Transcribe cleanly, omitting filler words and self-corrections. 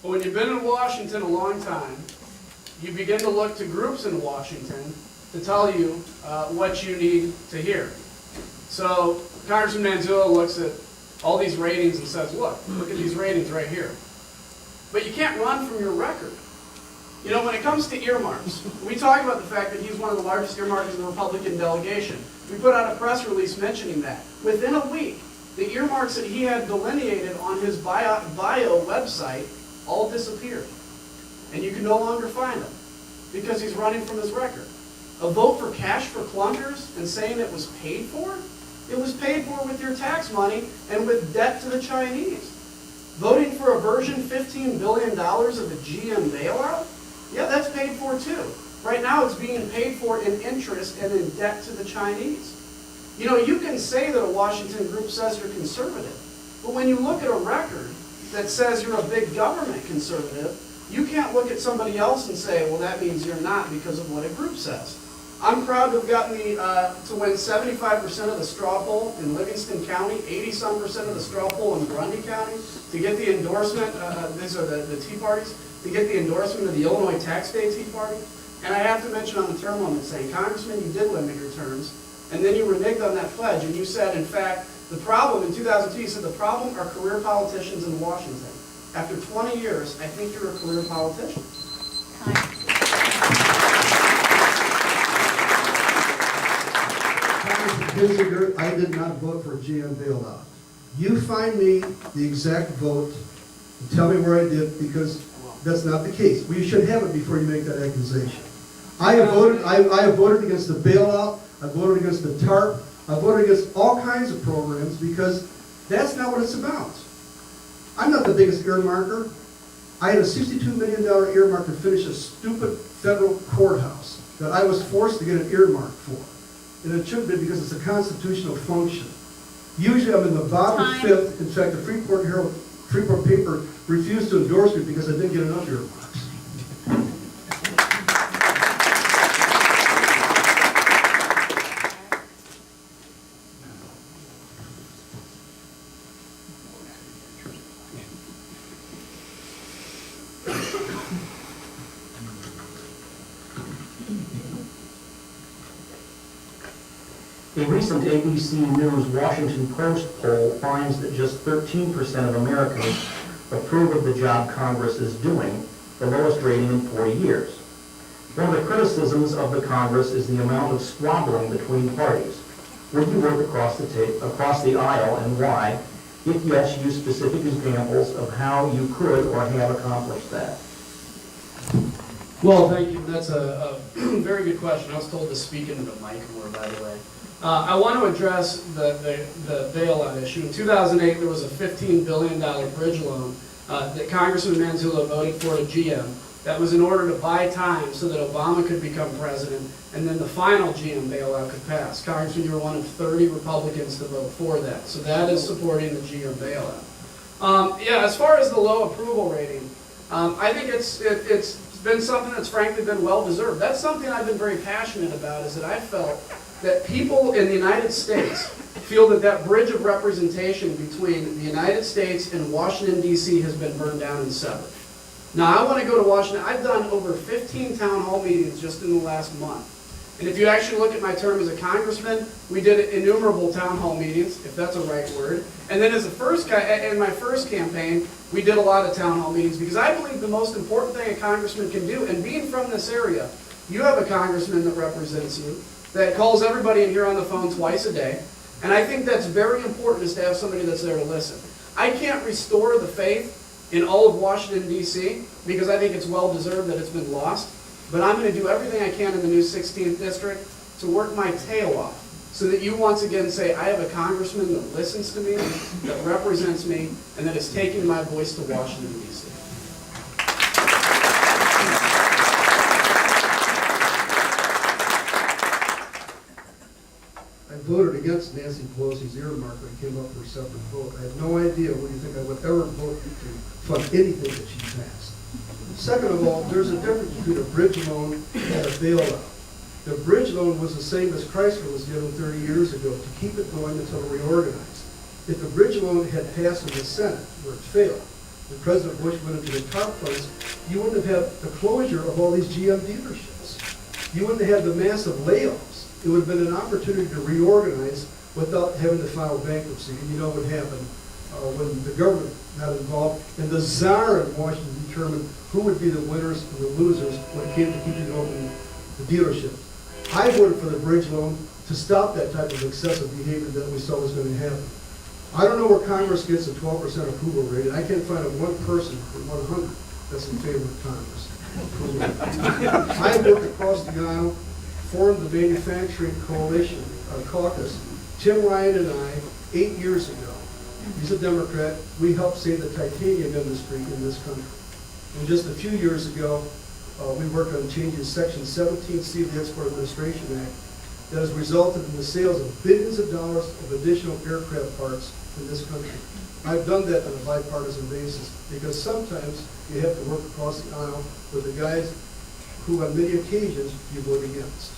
But when you've been in Washington a long time, you begin to look to groups in Washington to tell you what you need to hear. So Congressman Manzullo looks at all these ratings and says, look at these ratings right here. But you can't run from your record. You know, when it comes to earmarks, we talk about the fact that he's one of the largest earmarkers in the Republican delegation. We put out a press release mentioning that. Within a week, the earmarks that he had delineated on his bio website all disappeared. And you can no longer find them because he's running from his record. A vote for cash for clunkers and saying it was paid for? It was paid for with your tax money and with debt to the Chinese. Voting for a version $15 billion of the GM bailout? Yeah, that's paid for too. Right now it's being paid for in interest and in debt to the Chinese. You know, you can say that a Washington group says you're conservative, but when you look at a record that says you're a big government conservative, you can't look at somebody else and say, well, that means you're not because of what a group says. I'm proud to have gotten to win 75% of the straw poll in Livingston County, 80-some% of the straw poll in Grundy County, to get the endorsement, these are the Tea Parties, to get the endorsement of the Illinois Tax Day Tea Party. And I have to mention on the term limit saying, Congressman, you did limit your terms, and then you reneged on that pledge, and you said, in fact, the problem, in 2002, you said the problem are career politicians in Washington. After 20 years, I think you're a career politician. Congressman Kinzinger, I did not vote for a GM bailout. You find me the exact vote and tell me where I did, because that's not the case. We should have it before you make that accusation. I have voted against the bailout. I voted against the TARP. I voted against all kinds of programs because that's not what it's about. I'm not the biggest earmarker. I had a $62 million earmark to finish a stupid federal courthouse that I was forced to get an earmark for. And it shouldn't be because it's a constitutional function. Usually I'm in the bottom fifth. In fact, the Freeport paper refused to endorse me because I didn't get enough earmarks. A recent ABC News Washington Post poll finds that just 13% of Americans approve of the job Congress is doing, the lowest rating in 40 years. One of the criticisms of the Congress is the amount of squabbling between parties. Would you work across the aisle, and why? If yes, use specific examples of how you could or have accomplished that. Well, thank you. That's a very good question. I was told to speak into the mic more, by the way. I want to address the bailout issue. In 2008, there was a $15 billion bridge loan that Congressman Manzullo voted for to GM. That was in order to buy time so that Obama could become president, and then the final GM bailout could pass. Congressman, you were one of 30 Republicans to vote for that. So that is supporting the GM bailout. Yeah, as far as the low approval rating, I think it's been something that's frankly been well-deserved. That's something I've been very passionate about, is that I felt that people in the United States feel that that bridge of representation between the United States and Washington, D.C. has been burned down and severed. Now, I want to go to Washington. I've done over 15 town hall meetings just in the last month. And if you actually look at my term as a congressman, we did innumerable town hall meetings, if that's a right word. And then in my first campaign, we did a lot of town hall meetings, because I believe the most important thing a congressman can do, and being from this area, you have a congressman that represents you, that calls everybody in here on the phone twice a day. And I think that's very important, is to have somebody that's there to listen. I can't restore the faith in all of Washington, D.C., because I think it's well-deserved that it's been lost. But I'm going to do everything I can in the new 16th district to work my tail off, so that you once again say, I have a congressman that listens to me, that represents me, and that is taking my voice to Washington, D.C. I voted against Nancy Pelosi's earmark when it came up for a separate vote. I have no idea what you think I would ever vote to fund anything that she passed. Second of all, there's a difference between a bridge loan and a bailout. The bridge loan was the same as Chrysler was given 30 years ago, to keep it going until it reorganized. If the bridge loan had passed in the Senate, where it failed, and President Bush went into the tar plants, you wouldn't have had the closure of all these GM dealerships. You wouldn't have had the massive layoffs. It would have been an opportunity to reorganize without having to file bankruptcy. And you know what happened when the government got involved, and the czar in Washington determined who would be the winners and the losers when it came to keeping open the dealership. I voted for the bridge loan to stop that type of excessive behavior that we saw was going to happen. I don't know where Congress gets a 12% approval rate. I can't find one person from 100 that's in favor of Congress. I worked across the aisle, formed the manufacturing coalition, caucus. Tim Ryan and I, 8 years ago, he's a Democrat, we helped save the titanium industry in this country. And just a few years ago, we worked on changing Section 17C of the Export Administration Act that has resulted in the sales of billions of dollars of additional aircraft parts in this country. I've done that on a bipartisan basis because sometimes you have to work across the aisle with the guys who on many occasions you vote against.